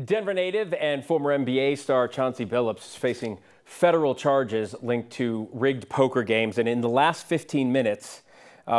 Denver native and former NBA star Chauncey Billups is facing federal charges linked to rigged poker games. And in the last 15 minutes,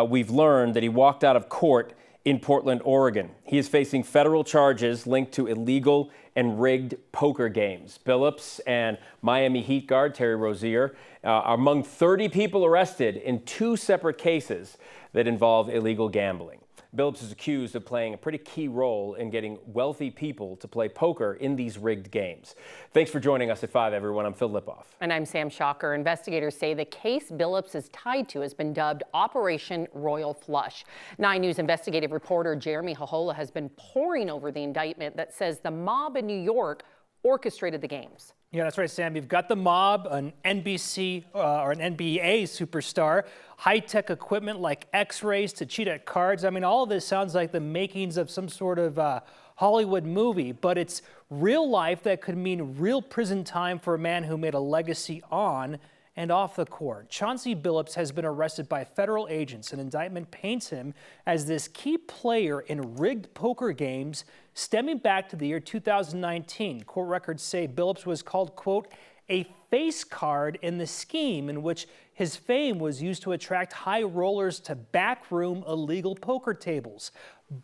we've learned that he walked out of court in Portland, Oregon. He is facing federal charges linked to illegal and rigged poker games. Billups and Miami Heat guard Terry Rozier are among 30 people arrested in two separate cases that involve illegal gambling. Billups is accused of playing a pretty key role in getting wealthy people to play poker in these rigged games. Thanks for joining us at 5, everyone. I'm Phil Lipoff. And I'm Sam Shocker. Investigators say the case Billups is tied to has been dubbed Operation Royal Flush. 9 News investigative reporter Jeremy Hohola has been poring over the indictment that says the mob in New York orchestrated the games. Yeah, that's right, Sam. You've got the mob, an NBC or an NBA superstar, high-tech equipment like X-rays to cheat at cards. I mean, all of this sounds like the makings of some sort of Hollywood movie, but it's real life that could mean real prison time for a man who made a legacy on and off the court. Chauncey Billups has been arrested by federal agents. An indictment paints him as this key player in rigged poker games stemming back to the year 2019. Court records say Billups was called, quote, a face card in the scheme in which his fame was used to attract high rollers to backroom illegal poker tables.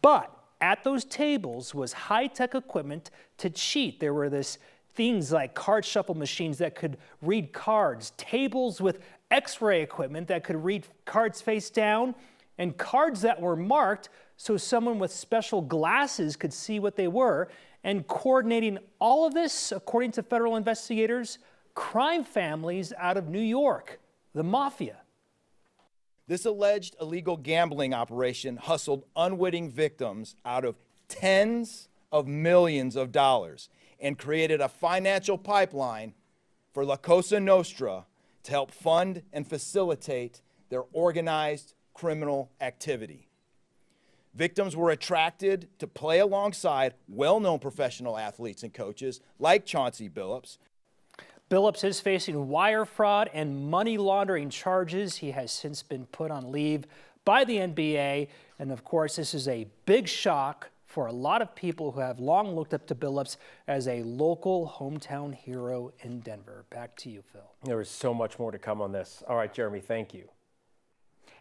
But at those tables was high-tech equipment to cheat. There were things like card shuffle machines that could read cards, tables with X-ray equipment that could read cards face down, and cards that were marked so someone with special glasses could see what they were. And coordinating all of this, according to federal investigators, crime families out of New York, the Mafia. This alleged illegal gambling operation hustled unwitting victims out of tens of millions of dollars and created a financial pipeline for La Cosa Nostra to help fund and facilitate their organized criminal activity. Victims were attracted to play alongside well-known professional athletes and coaches like Chauncey Billups. Billups is facing wire fraud and money laundering charges. He has since been put on leave by the NBA. And of course, this is a big shock for a lot of people who have long looked up to Billups as a local hometown hero in Denver. Back to you, Phil. There is so much more to come on this. All right, Jeremy, thank you.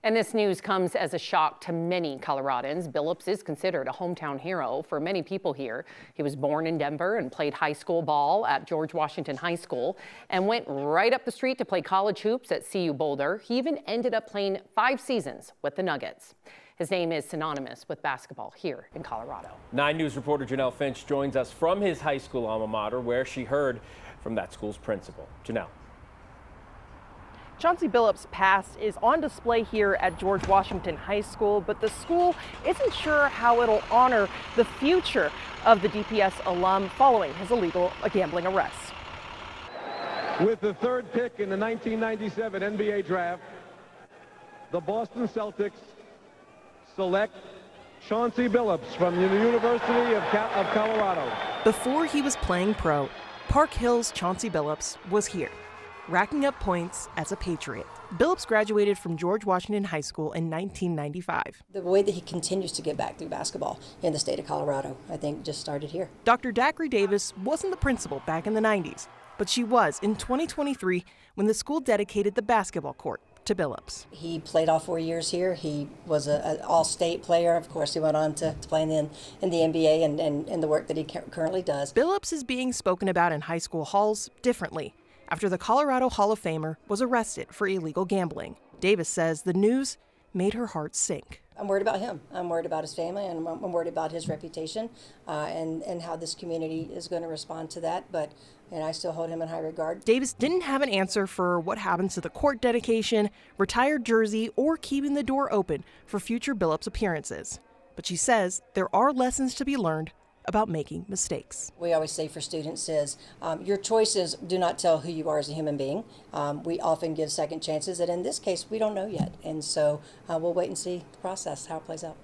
And this news comes as a shock to many Coloradans. Billups is considered a hometown hero for many people here. He was born in Denver and played high school ball at George Washington High School and went right up the street to play college hoops at CU Boulder. He even ended up playing 5 seasons with the Nuggets. His name is synonymous with basketball here in Colorado. 9 News reporter Janelle Finch joins us from his high school alma mater, where she heard from that school's principal. Janelle. Chauncey Billups' past is on display here at George Washington High School, but the school isn't sure how it'll honor the future of the DPS alum following his illegal gambling arrests. With the 3rd pick in the 1997 NBA draft, the Boston Celtics select Chauncey Billups from the University of Colorado. Before he was playing pro, Park Hill's Chauncey Billups was here, racking up points as a Patriot. Billups graduated from George Washington High School in 1995. The way that he continues to give back through basketball in the state of Colorado, I think, just started here. Dr. Dacre Davis wasn't the principal back in the 90s, but she was in 2023 when the school dedicated the basketball court to Billups. He played all 4 years here. He was an all-state player. Of course, he went on to play in the NBA and the work that he currently does. Billups is being spoken about in high school halls differently after the Colorado Hall of Famer was arrested for illegal gambling. Davis says the news made her heart sink. I'm worried about him. I'm worried about his family, and I'm worried about his reputation and how this community is going to respond to that. And I still hold him in high regard. Davis didn't have an answer for what happens to the court dedication, retired jersey, or keeping the door open for future Billups appearances. But she says there are lessons to be learned about making mistakes. We always say for students is your choices do not tell who you are as a human being. We often give second chances, and in this case, we don't know yet. And so we'll wait and see the process, how it plays out.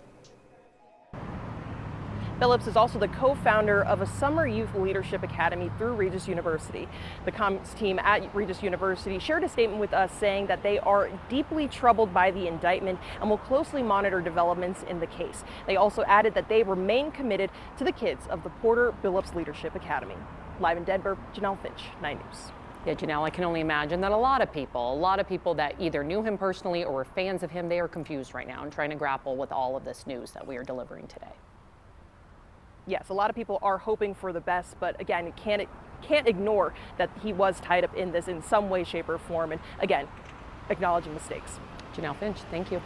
Billups is also the co-founder of a summer youth leadership academy through Regis University. The comms team at Regis University shared a statement with us saying that they are deeply troubled by the indictment and will closely monitor developments in the case. They also added that they remain committed to the kids of the Porter Billups Leadership Academy. Live in Denver, Janelle Finch, 9 News. Yeah, Janelle, I can only imagine that a lot of people that either knew him personally or were fans of him, they are confused right now and trying to grapple with all of this news that we are delivering today. Yes, a lot of people are hoping for the best, but again, you can't ignore that he was tied up in this in some way, shape, or form. And again, acknowledging mistakes. Janelle Finch, thank you.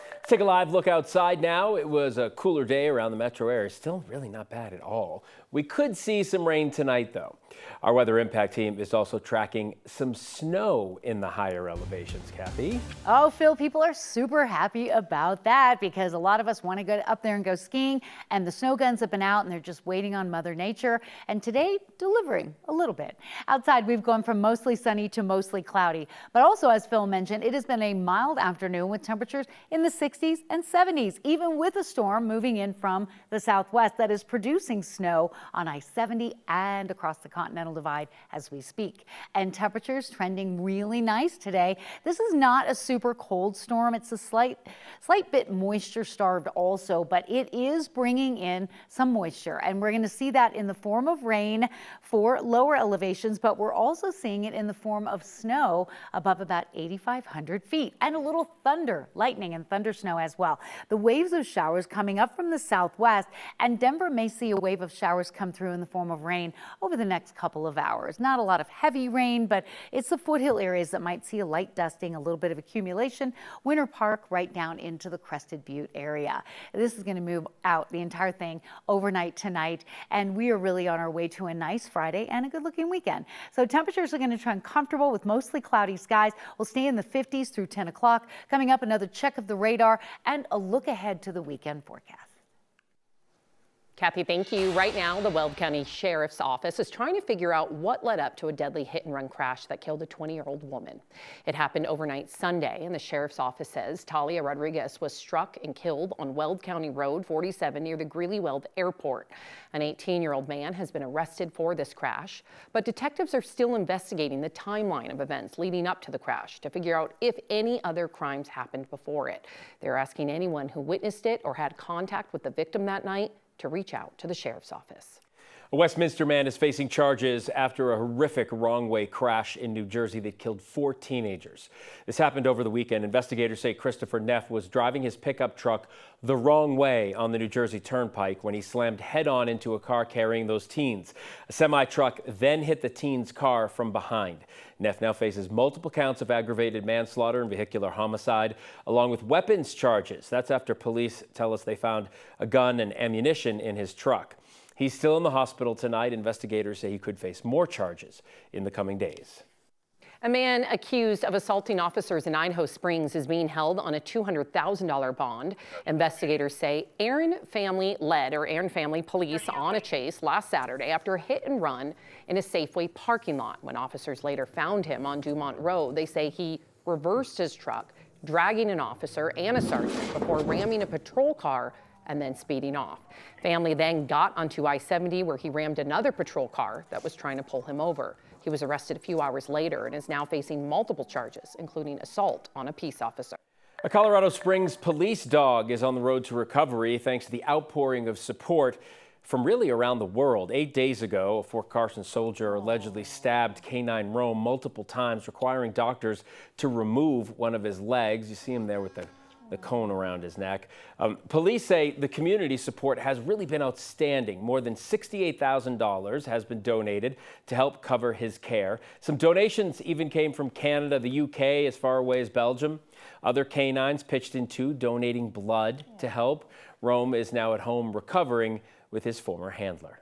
Let's take a live look outside now. It was a cooler day around the metro area. Still really not bad at all. We could see some rain tonight, though. Our weather impact team is also tracking some snow in the higher elevations. Kathy? Oh, Phil, people are super happy about that because a lot of us want to go up there and go skiing, and the snow guns have been out and they're just waiting on Mother Nature. And today, delivering a little bit. Outside, we've gone from mostly sunny to mostly cloudy. But also, as Phil mentioned, it has been a mild afternoon with temperatures in the 60s and 70s, even with a storm moving in from the southwest that is producing snow on I-70 and across the Continental Divide as we speak. And temperatures trending really nice today. This is not a super cold storm. It's a slight bit moisture starved also, but it is bringing in some moisture. And we're going to see that in the form of rain for lower elevations, but we're also seeing it in the form of snow above about 8,500 feet and a little thunder, lightning and thunder snow as well. The waves of showers coming up from the southwest, and Denver may see a wave of showers come through in the form of rain over the next couple of hours. Not a lot of heavy rain, but it's the foothill areas that might see a light dusting, a little bit of accumulation. Winter Park right down into the Crested Butte area. This is going to move out the entire thing overnight tonight, and we are really on our way to a nice Friday and a good looking weekend. So temperatures are going to trend comfortable with mostly cloudy skies. We'll stay in the 50s through 10 o'clock. Coming up, another check of the radar and a look ahead to the weekend forecast. Kathy, thank you. Right now, the Weld County Sheriff's Office is trying to figure out what led up to a deadly hit-and-run crash that killed a 20-year-old woman. It happened overnight Sunday, and the Sheriff's Office says Talia Rodriguez was struck and killed on Weld County Road 47 near the Greeley-Weld Airport. An 18-year-old man has been arrested for this crash, but detectives are still investigating the timeline of events leading up to the crash to figure out if any other crimes happened before it. They're asking anyone who witnessed it or had contact with the victim that night to reach out to the Sheriff's Office. A Westminster man is facing charges after a horrific wrong-way crash in New Jersey that killed 4 teenagers. This happened over the weekend. Investigators say Christopher Neff was driving his pickup truck the wrong way on the New Jersey Turnpike when he slammed head-on into a car carrying those teens. A semi-truck then hit the teens' car from behind. Neff now faces multiple counts of aggravated manslaughter and vehicular homicide, along with weapons charges. That's after police tell us they found a gun and ammunition in his truck. He's still in the hospital tonight. Investigators say he could face more charges in the coming days. A man accused of assaulting officers in Idaho Springs is being held on a $200,000 bond. Investigators say Aaron family police on a chase last Saturday after a hit and run in a Safeway parking lot. When officers later found him on Dumont Road, they say he reversed his truck, dragging an officer and a sergeant before ramming a patrol car and then speeding off. Family then got onto I-70 where he rammed another patrol car that was trying to pull him over. He was arrested a few hours later and is now facing multiple charges, including assault on a peace officer. A Colorado Springs police dog is on the road to recovery thanks to the outpouring of support from really around the world. 8 days ago, a Fort Carson soldier allegedly stabbed Canine Rome multiple times, requiring doctors to remove one of his legs. You see him there with the cone around his neck. Police say the community support has really been outstanding. More than $68,000 has been donated to help cover his care. Some donations even came from Canada, the UK, as far away as Belgium. Other canines pitched in too, donating blood to help. Rome is now at home recovering with his former handler.